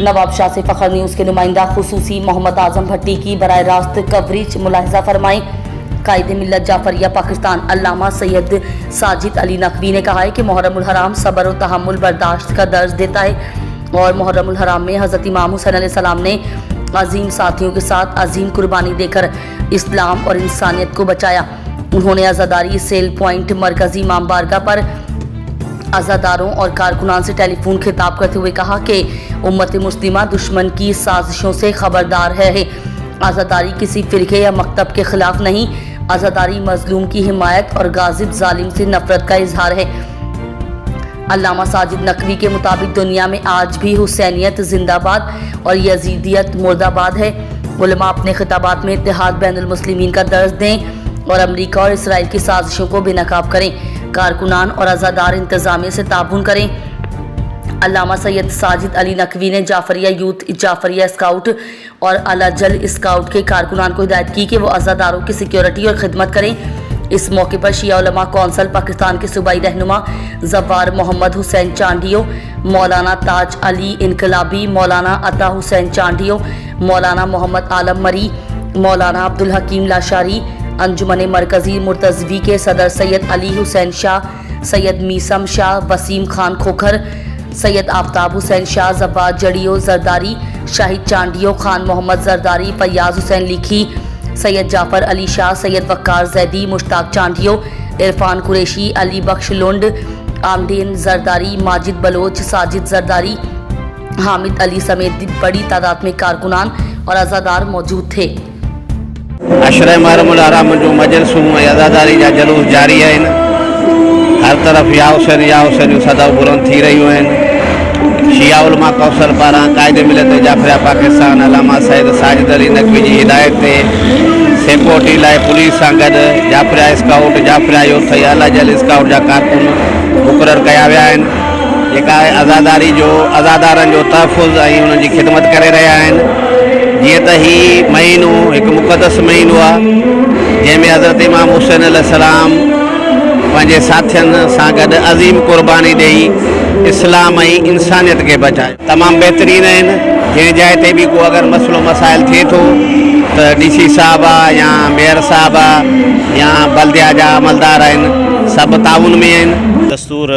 नवाब शाह से फखर न्यूज़ के नुमाइंदा खुसूसी मोहम्मद आजम भट्टी की बराह रास्त कवरेज मुलाहिजा फरमाई। कायदे मिल्लत जाफरिया पाकिस्तान अल्लामा सैयद साजिद अली नकवी ने कहा है कि मुहर्रमुल हराम सब्र और तहम्मुल बर्दाश्त का दर्ज देता है और मुहर्रमुल हराम में हज़रत इमाम हुसैन अलैहिस्सलाम ने अजीम साथियों के साथ अजीम कुर्बानी देकर इस्लाम और इंसानियत को बचाया। उन्होंने आज़ादारी सेल पॉइंट मरकजी इमाम बारगाह पर आज़ादारों और कारकुनान से टेलीफोन खिताब करते हुए कहा कि उम्मत मुस्लिमा दुश्मन की साजिशों से खबरदार है। आज़ादारी किसी फ़िरके या मकतब के खिलाफ नहीं, आज़ादारी मजलूम की हिमायत और गाजिब जालिम से नफरत का इजहार है। अल्लामा साजिद नकवी के मुताबिक दुनिया में आज भी हुसैनियत जिंदाबाद और यजीदियत मुर्दाबाद है। उलमा अपने खिताबात में इत्तेहाद बैनुल मुस्लिमीन का दर्ज दें और अमरीका और इसराइल की साजिशों को बेनकाब करें। कारकुनान और आज़ादार इंतज़ामिया से ताबून करें। अल्लामा सैयद साजिद अली नकवी ने जाफरिया यूथ, जाफरिया स्काउट और अलाजल स्काउट के कारकुनान को हिदायत की कि वो आज़ादारों की सिक्योरिटी और खिदमत करें। इस मौके पर शिया उलमा कौंसल पाकिस्तान के सूबाई रहनुमा जवार मोहम्मद हुसैन चांडियो, मौलाना ताज अली इनकलाबी, मौलाना अता हुसैन चांडियो, मौलाना मोहम्मद आलम मरी, मौलाना अब्दुल हकीम लाशारी, अंजुमन मरकजी मुर्तजवी के सदर सैयद अली हुसैन शाह, सैयद मीसम शाह, वसीम खान खोखर, सैयद आफ्ताब हुसैन शाह, जब्बार जड़ियो जरदारी, शाहिद चांडियो, खान मोहम्मद जरदारी, फैयाज हुसैन लिखी, सैयद जाफर अली शाह, सैयद वक्कार जैदी, मुश्ताक चांडियो, इरफान कुरैशी, अली बख्श लुंड, आमदीन जरदारी, माजिद बलोच, साजिद जरदारी, हामिद अली समेत बड़ी तादाद में कारकुनान और आज़ादार मौजूद थे। अशरा मुहर्रमुल हराम जो मजलिसूं आज़ादारी जा जलूस जारी आहिनि। हर तरफ़ या हुसैन सदा बुलंद थी रहियूं आहिनि। शिया उलमा कौंसल पारां कायदे मिल्लत जाफरिया पाकिस्तान अल्लामा सैयद साजिद अली नकवी जी हिदायत ते सिक्योरिटी लाइ पुलिस सां गॾु जाफरिया स्काउट, जाफरिया यूथ या अलाजल स्काउट जा कारकुन मुक़ररु कया विया आहिनि, जेका आज़ादारी जो आज़ादारनि जो तहफ़ुज़ ऐं उन्हनि जी ख़िदमत करे रहिया आहिनि। जीअं त ही महीनो हिकु मुक़दस महीनो आहे जंहिंमें हज़रत इमाम हुसैन अलैहिस्सलाम पंहिंजे साथियुनि सां गॾु अज़ीम कुर्बानी ॾेई इस्लाम ऐं इंसानियत खे बचाए। तमामु बहितरीन आहिनि। जंहिं जाइ ते बि को अगरि मसइलो मसाइल थिए थो त DC साहब आहे या मेयर साहब आहे या बल्दिया जा अमलदार आहिनि, सभु ताउन में आहिनि। दस्तूर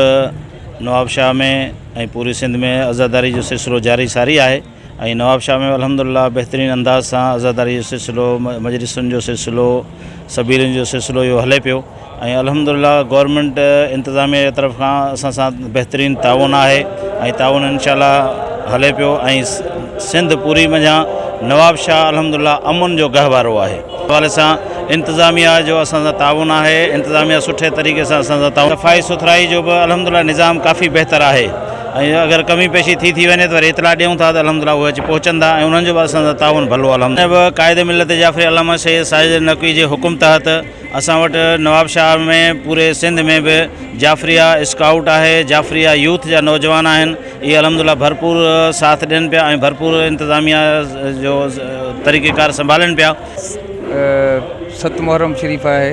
नवाब शाह में ऐं पूरी सिंध में आज़ादारी जो सिलसिलो जारी सारी आहे ऐं नवाब शाह में अल्हम्दुलिल्लाह बहितरीन अंदाज़ सां आज़ादारी जो सिलसिलो, मजलिसुनि जो सिलसिलो, सबीरनि जो सिलसिलो इहो हले पियो ऐं अल्हम्दुलिल्लाह गवर्नमेंट इंतज़ामिया जी तरफ़ खां असां सां बहितरीन ताउन आहे ऐं ताउन इंशाअल्लाह हले पियो ऐं सिंध पूरी मञा नवाब शाह अल्हम्दुलिल्लाह अमन जो गहवारो आहे। हवाले सां इंतज़ामिया जो असां सां ताउन आहे। इंतज़ामिया सुठे तरीक़े सां असां सां ताउन, सफ़ाई सुथराई जो बि अल्हम्दुलिल्लाह निज़ाम काफ़ी बहितर आहे ऐं अगरि कमी पेशी थी वञे त वरी इतला ॾियूं था त अल्हम्दुलिल्लाह उहे अची पहुचंदा ऐं उन्हनि जो बि असां सां ताउन भलो अल्हम्दुलिल्लाह। कायदे मिल्लत जाफरी अल्लामा सैयद साजिद नकवी जे हुकुम तहत असां वटि नवाब शाह में पूरे सिंध में बि जाफरिया स्काउट आहे, जाफरिया यूथ जा नौजवान आहिनि। इहे अल्हम्दुलिल्लाह भरपूर साथ ॾियनि पिया ऐं भरपूर इंतज़ामिया जो तरीक़ेकार संभालनि पिया। 7 मुहर्रम शरीफ़ आहे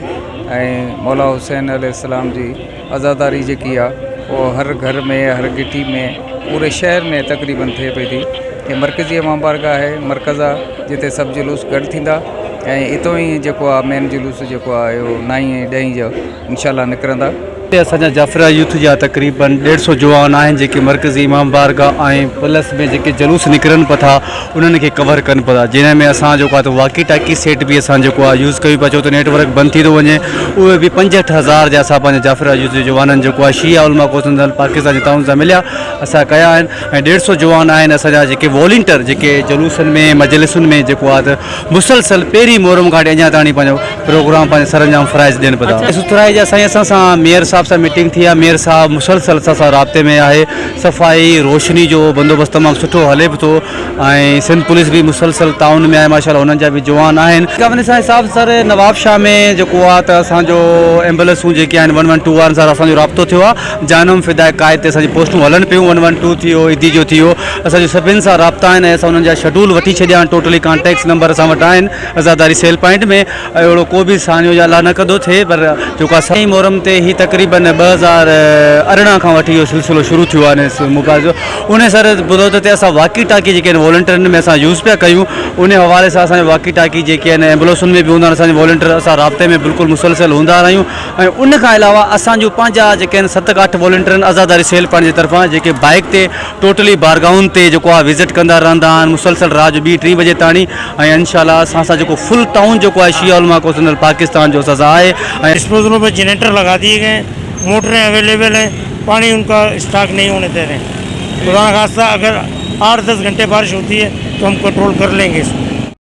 ऐं मौला हुसैन अलैहिस्सलाम जी आज़ादारी जेकी आहे वो हर घर में, हर गिटी में, पूरे शहर में तकरीबन थिए पई थी। कि मरकज़ी इमाम बारगाह आहे, मरकज़ आहे जिते सभु जुलूस गॾु थींदा ऐं इतो ई जेको आहे मेन जुलूस जेको आहे इहो 9 ऐं 10 जो इंशाअल्लाह निकिरंदा। असांजा जाफरिया यूथ जा तक़रीबन 150 जवान आहिनि जेके मरकज़ी इमाम बारगाह ऐं प्लस में जेके जुलूस निकिरनि पिया था उन्हनि खे कवर कनि पिया, जिन में असां जेको आहे त वाकी टाकी सेट बि असां जेको आहे यूज़ कयूं पिया। छो त नेटवर्क बंदि थी थो वञे, उहे बि 65,000 जा असां पंहिंजे जाफरिया यूथ जे जवाननि जेको आहे शिया उलमा कौंसल पाकिस्तान जे ताउन सां मिलिया असां कया आहिनि ऐं 150 जवान आहिनि असांजा जेके वॉलंटियर जेके जुलूसनि में मजलिसुनि में जेको आहे त मुसलसल पहिरीं मुहर्रम खां अञा ताणी पंहिंजो प्रोग्राम पंहिंजे सरंजाम फ़राइज़ ॾियनि पिया। सुथराई जा साईं असां सां मेयर साहब सां मीटिंग थी आहे। मेयर साहब मुसलसल असां सां राब्ते में आहे। सफ़ाई रोशनी जो बंदोबस्तु तमामु सुठो हले बि थो ऐं सिंध पुलिस बि मुसलसल ताउन में आहे माशाअल्लाह, उन्हनि जा बि जवान आहिनि। वञे सां हिसाब सर नवाब शाह में जेको आहे त असांजो एम्बुलेंसूं जेके आहिनि 112 वारनि सां असांजो राब्तो थियो आहे। जानम फिदा क़ाइद ते असांजी पोस्टूं हलनि पियूं। 112 थी वियो, ईदी जो थी वियो, असांजो सभिनि सां राब्ता आहिनि ऐं असां उन्हनि जा शेड्यूल वठी छॾिया आहिनि। टोटली कॉन्टेक्ट्स नंबर असां वटि आहिनि आज़ादारी सेल पॉइंट में। अहिड़ो को बि सानियो या अलाह न कंदो थिए, पर जेको आहे 7 मुहर्रम ते ही तक़रीबन तक़रीबन 2018 खां वठी इहो सिलसिलो शुरू थियो आहे मुकाज़ जो उन सर ॿुधो त असां वाकी टाकी जेके आहिनि वॉलंटियरनि में असां यूज़ पिया कयूं उन हवाले सां असांजे वाकी टाकी जेके आहिनि एम्बुलेंसुनि में बि हूंदा आहिनि असांजे वॉलंटियर असां राब्ते में बिल्कुलु मुसलसल हूंदा रहियूं ऐं उन खां अलावा असांजो पंहिंजा जेके आहिनि 7-8 वॉलंटियर आहिनि आज़ादारी सेल पाण जे तरफ़ां जेके बाइक ते टोटली बारगाउनि ते जेको आहे विज़िट कंदा रहंदा आहिनि मुसलसल रात जो 2-3 बजे ताणी ऐं इंशाल्लाह असां सां जेको फुल टाउन जेको आहे शिया उलमा कौंसिल पाकिस्तान जो असां आहे ऐं डिस्पोजलों पर जनरेटर लगा दिए गए, मोटरें अवेलेबल हैं, पानी उनका स्टॉक नहीं होने दे रहे हैं। खुदा न खास्ता अगर 8-10 घंटे बारिश होती है तो हम कंट्रोल कर लेंगे इसको।